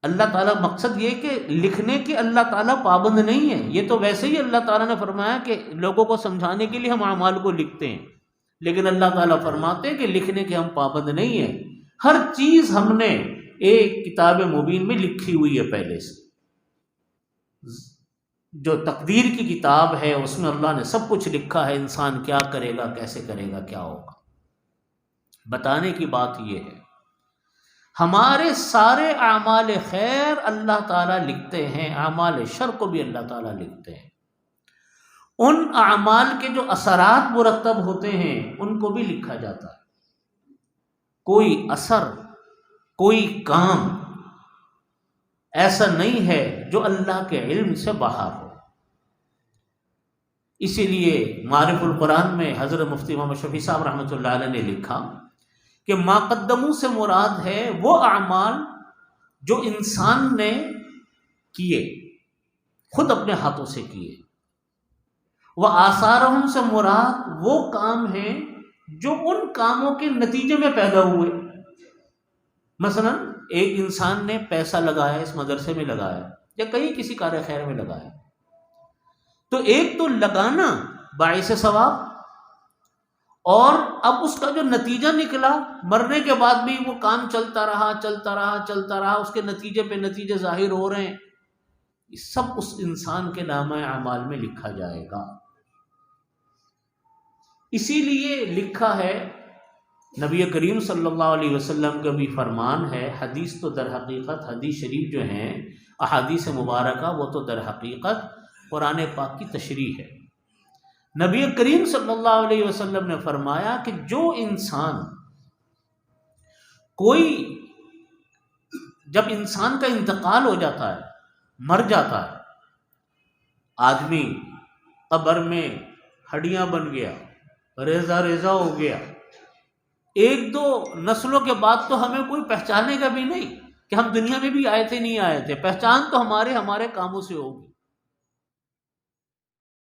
اللہ تعالیٰ مقصد یہ کہ لکھنے کے اللہ تعالیٰ پابند نہیں ہے، یہ تو ویسے ہی اللہ تعالیٰ نے فرمایا کہ لوگوں کو سمجھانے کے لیے ہم اعمال کو لکھتے ہیں، لیکن اللہ تعالیٰ فرماتے ہیں کہ لکھنے کے ہم پابند نہیں ہیں، ہر چیز ہم نے ایک کتاب مبین میں لکھی ہوئی ہے پہلے سے، جو تقدیر کی کتاب ہے اس میں اللہ نے سب کچھ لکھا ہے، انسان کیا کرے گا، کیسے کرے گا، کیا ہوگا۔ بتانے کی بات یہ ہے ہمارے سارے اعمال خیر اللہ تعالیٰ لکھتے ہیں، اعمال شر کو بھی اللہ تعالیٰ لکھتے ہیں، ان اعمال کے جو اثرات مرتب ہوتے ہیں ان کو بھی لکھا جاتا ہے۔ کوئی اثر، کوئی کام ایسا نہیں ہے جو اللہ کے علم سے باہر ہو۔ اسی لیے معارف القرآن میں حضرت مفتی محمد شفیع صاحب رحمۃ اللہ علیہ نے لکھا کہ ما قدموں سے مراد ہے وہ اعمال جو انسان نے کیے، خود اپنے ہاتھوں سے کیے، وہ آثارہم سے مراد وہ کام ہیں جو ان کاموں کے نتیجے میں پیدا ہوئے۔ مثلا ایک انسان نے پیسہ لگایا، اس مدرسے میں لگایا یا کہیں کسی کار خیر میں لگایا، تو ایک تو لگانا باعث ثواب، اور اب اس کا جو نتیجہ نکلا، مرنے کے بعد بھی وہ کام چلتا رہا چلتا رہا چلتا رہا، اس کے نتیجے پہ نتیجے ظاہر ہو رہے ہیں، یہ سب اس انسان کے نامہ اعمال میں لکھا جائے گا۔ اسی لیے لکھا ہے، نبی کریم صلی اللہ علیہ وسلم کا بھی فرمان ہے، حدیث تو در حقیقت، حدیث شریف جو ہیں احادیث مبارکہ، وہ تو در حقیقت قرآن پاک کی تشریح ہے۔ نبی کریم صلی اللہ علیہ وسلم نے فرمایا کہ جو انسان جب انسان کا انتقال ہو جاتا ہے، مر جاتا ہے، آدمی قبر میں ہڈیاں بن گیا، ریزہ ریزہ ہو گیا، ایک دو نسلوں کے بعد تو ہمیں کوئی پہچانے گا بھی نہیں کہ ہم دنیا میں بھی آئے تھے نہیں آئے تھے، پہچان تو ہمارے کاموں سے ہوگی۔